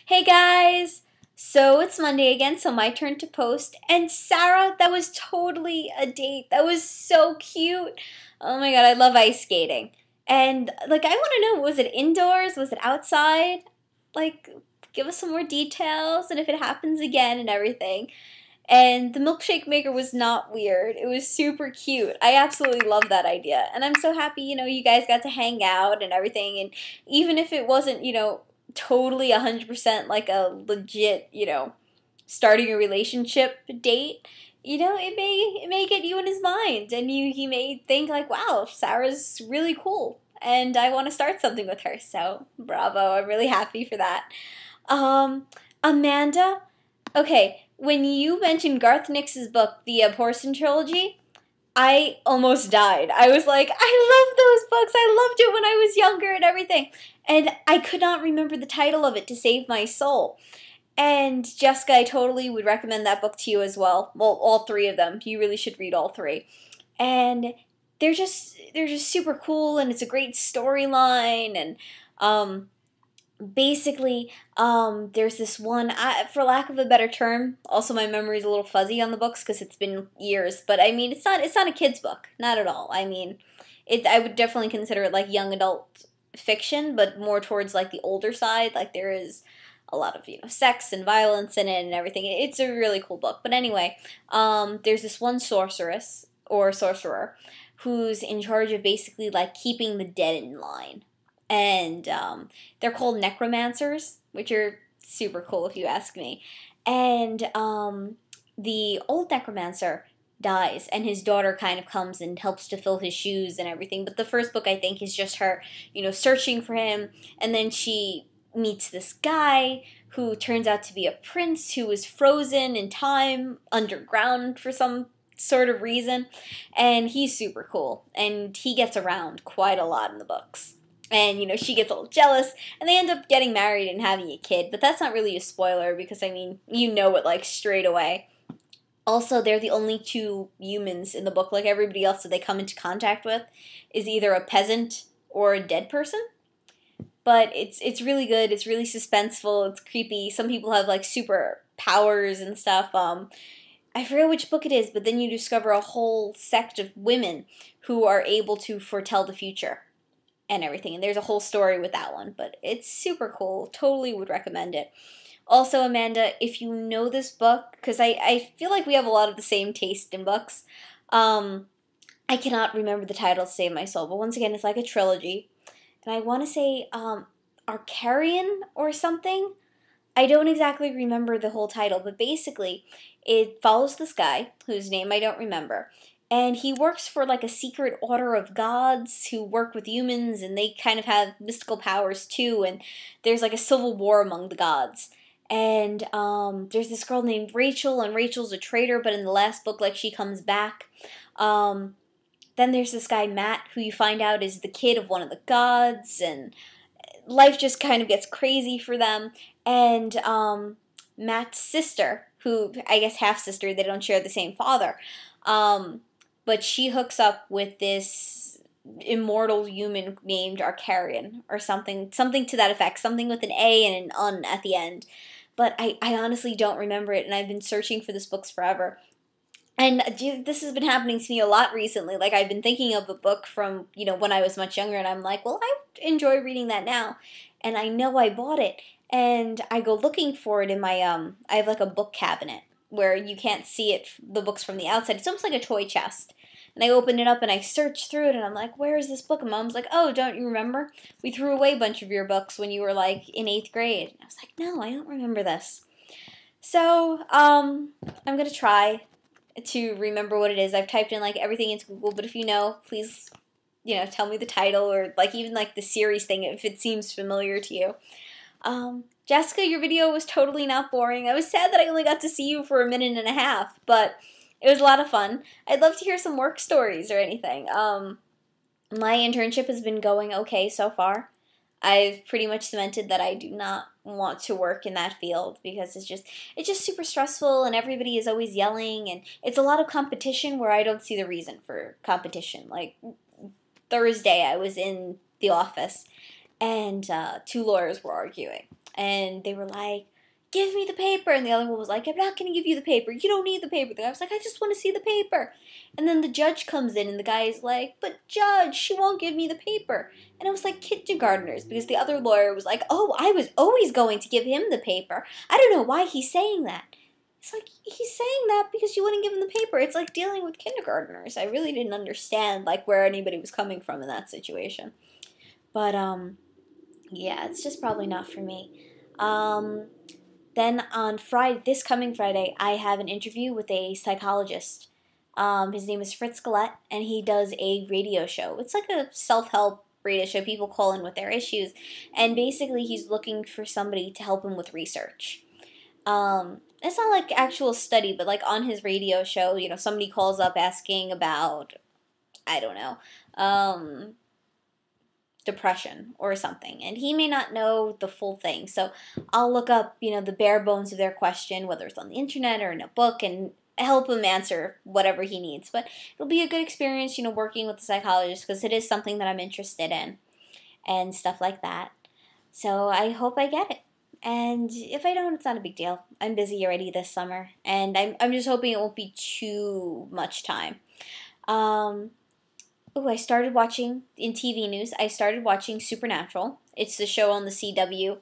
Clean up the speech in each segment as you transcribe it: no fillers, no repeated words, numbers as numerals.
Hey guys! So it's Monday again, so my turn to post. And Sarah, that was totally a date. That was so cute. Oh my god, I love ice skating. And like, I want to know, was it indoors? Was it outside? Like, give us some more details and if it happens again and everything. And the milkshake maker was not weird. It was super cute. I absolutely love that idea. And I'm so happy, you guys got to hang out and everything. And even if it wasn't, totally 100% like a legit, starting a relationship date, it may get you in his mind. And he may think like, wow, Sarah's really cool. And I want to start something with her. So bravo. I'm really happy for that. Um, Amanda, okay, when you mentioned Garth Nix's book, the Porson Trilogy, I almost died. I was like, I love those books. I loved it when I was younger and everything. And I could not remember the title of it to save my soul. And Jessica, I totally would recommend that book to you as well. Well, all three of them. You really should read all three. And they're just super cool, and it's a great storyline. And basically, there's this one, for lack of a better term, also my memory's a little fuzzy on the books because it's been years, but I mean, it's not a kid's book, not at all. I mean, I would definitely consider it like young adult fiction, but more towards like the older side. Like there is a lot of sex and violence in it and everything. It's a really cool book. But anyway, there's this one sorceress or sorcerer who's in charge of basically like keeping the dead in line, and they're called necromancers, which are super cool if you ask me. And the old necromancer dies, and his daughter kind of comes and helps to fill his shoes and everything. But the first book, I think, is just her, searching for him, and then she meets this guy who turns out to be a prince who was frozen in time underground for some sort of reason, and he's super cool, and he gets around quite a lot in the books. And, she gets a little jealous, and they end up getting married and having a kid. But that's not really a spoiler because, I mean, you know it, like, straight away. Also, they're the only two humans in the book. Like, everybody else that they come into contact with is either a peasant or a dead person. But it's really good. It's really suspenseful. It's creepy. Some people have, like, super powers and stuff. I forget which book it is, but then you discover a whole sect of women who are able to foretell the future and everything. And there's a whole story with that one, but it's super cool. Totally would recommend it. Also, Amanda, if you know this book, because I feel like we have a lot of the same taste in books, I cannot remember the title to save my soul, but once again, it's like a trilogy. And I want to say Arcarian or something. I don't exactly remember the whole title, but basically, it follows this guy, whose name I don't remember, and he works for like a secret order of gods who work with humans, and they kind of have mystical powers too, and there's like a civil war among the gods. And there's this girl named Rachel, and Rachel's a traitor, but in the last book, like, she comes back. Then there's this guy, Matt, who you find out is the kid of one of the gods, and life just kind of gets crazy for them. And Matt's sister, who I guess half-sister, they don't share the same father, but she hooks up with this immortal human named Arcarian or something to that effect, something with an A and an un at the end. But I honestly don't remember it, and I've been searching for this book forever. And this has been happening to me a lot recently. Like, I've been thinking of a book from, when I was much younger, and I'm like, well, I enjoy reading that now. And I know I bought it, and I go looking for it in my, I have like a book cabinet where you can't see it, the books from the outside. It's almost like a toy chest. And I opened it up and I searched through it, and I'm like, where is this book? And Mom's like, oh, don't you remember? We threw away a bunch of your books when you were like in 8th grade. And I was like, no, I don't remember this. So, I'm going to try to remember what it is. I've typed in like everything into Google, but if you know, please, tell me the title, or like even like the series thing if it seems familiar to you. Jessica, your video was totally not boring. I was sad that I only got to see you for a minute and a half, but it was a lot of fun. I'd love to hear some work stories or anything. My internship has been going okay so far. I've pretty much cemented that I do not want to work in that field because it's just super stressful, and everybody is always yelling, and it's a lot of competition where I don't see the reason for competition. Like Thursday, I was in the office, and 2 lawyers were arguing. and they were like, give me the paper. And the other one was like, I'm not going to give you the paper. You don't need the paper. The guy was like, I just want to see the paper. And then the judge comes in and the guy is like, but judge, she won't give me the paper. And it was like kindergartners because the other lawyer was like, oh, I was always going to give him the paper. I don't know why he's saying that. It's like, he's saying that because you wouldn't give him the paper. It's like dealing with kindergartners. I really didn't understand like where anybody was coming from in that situation. But, yeah, it's just probably not for me. Then on Friday, this coming Friday, I have an interview with a psychologist. His name is Fritz Gillette, and he does a radio show. It's like a self-help radio show. People call in with their issues, and basically he's looking for somebody to help him with research. It's not like actual study, but like on his radio show, somebody calls up asking about, I don't know, depression or something, and he may not know the full thing, so I'll look up the bare bones of their question, whether it's on the internet or in a book, and help him answer whatever he needs. But it'll be a good experience working with the psychologist, because it is something that I'm interested in and stuff like that. So I hope I get it, and if I don't, it's not a big deal. I'm busy already this summer, and I'm just hoping it won't be too much time. I started watching, in TV news, I started watching Supernatural. It's the show on the CW.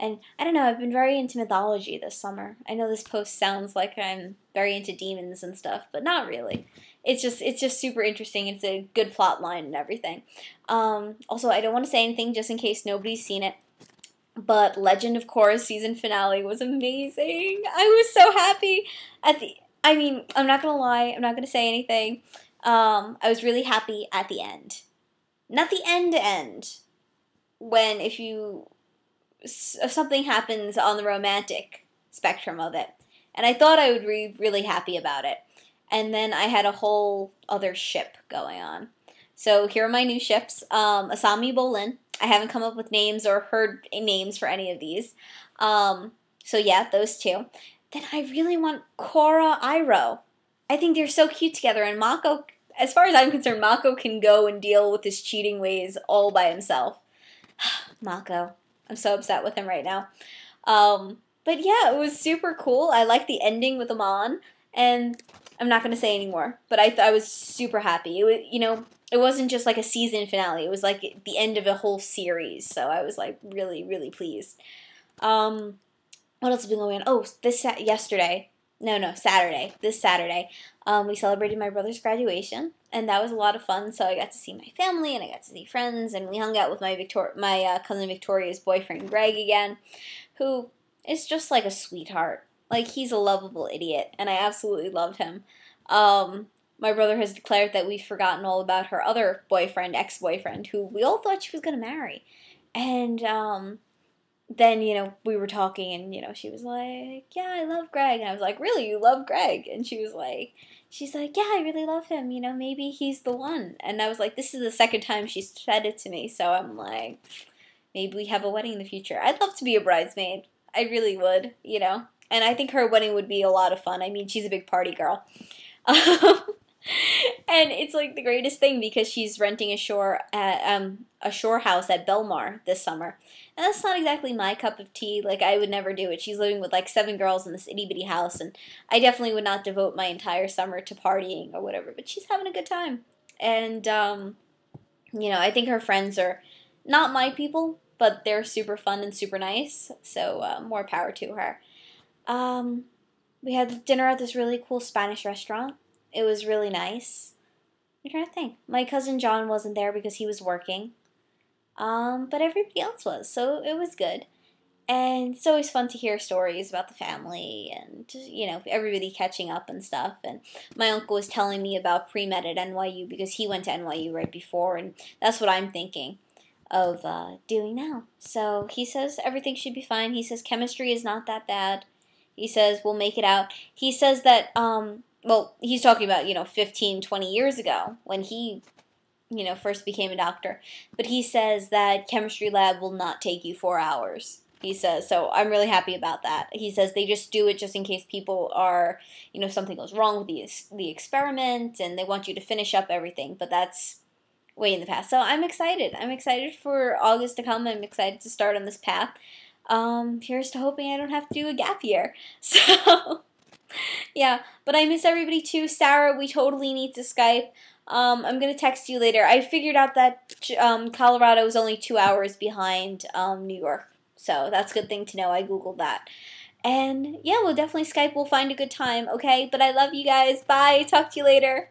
And I don't know, I've been very into mythology this summer. I know this post sounds like I'm very into demons and stuff, but not really. It's just super interesting. It's a good plot line and everything. Also, I don't want to say anything just in case nobody's seen it, but Legend of Korra season finale was amazing. I was so happy I'm not going to lie, I'm not going to say anything. I was really happy at the end. Not the end. When if something happens on the romantic spectrum of it. And I thought I would be really happy about it. And then I had a whole other ship going on. So here are my new ships. Asami Bolin. I haven't come up with names or heard names for any of these. So yeah, those two. Then I really want Korra Iroh. I think they're so cute together, and Mako, as far as I'm concerned, Mako can go and deal with his cheating ways all by himself. Mako. I'm so upset with him right now. But yeah, it was super cool. I like the ending with Amon, and I'm not going to say anymore, but I was super happy. It was, it wasn't just like a season finale. It was like the end of a whole series, so I was like really, really pleased. What else has been going on? Oh, Saturday. This Saturday, we celebrated my brother's graduation, and that was a lot of fun. So I got to see my family, and I got to see friends, and we hung out with my cousin Victoria's boyfriend Greg again, who is just like a sweetheart. Like, he's a lovable idiot, and I absolutely loved him. My brother has declared that we've forgotten all about her other ex-boyfriend, who we all thought she was going to marry. And then, we were talking, and, she was like, yeah, I love Greg. And I was like, really, you love Greg? And she's like, yeah, I really love him. Maybe he's the one. And I was like, this is the second time she's said it to me. So I'm like, maybe we have a wedding in the future. I'd love to be a bridesmaid. I really would, And I think her wedding would be a lot of fun. I mean, she's a big party girl. And it's like the greatest thing because she's renting a shore house at Belmar this summer. And that's not exactly my cup of tea. Like, I would never do it. She's living with like 7 girls in this itty bitty house, and I definitely would not devote my entire summer to partying or whatever. But she's having a good time. And I think her friends are not my people, but they're super fun and super nice. So more power to her. We had dinner at this really cool Spanish restaurant. It was really nice. I'm trying to think. My cousin John wasn't there because he was working. But everybody else was, so it was good. And it's always fun to hear stories about the family and, everybody catching up and stuff. And my uncle was telling me about pre-med at NYU because he went to NYU right before, and that's what I'm thinking of doing now. So he says everything should be fine. He says chemistry is not that bad. He says we'll make it out. He says that, he's talking about, 15, 20 years ago when he, first became a doctor. But he says that chemistry lab will not take you 4 hours. He says, so I'm really happy about that. He says they just do it just in case people are, something goes wrong with the experiment and they want you to finish up everything. But that's way in the past. So I'm excited. I'm excited for August to come. I'm excited to start on this path. Here's to hoping I don't have to do a gap year. So, yeah, but I miss everybody too. Sarah, we totally need to Skype. I'm gonna text you later. I figured out that Colorado is only 2 hours behind New York, so that's a good thing to know. I googled that, and yeah, we'll definitely Skype. We'll find a good time, okay? But I love you guys. Bye. Talk to you later.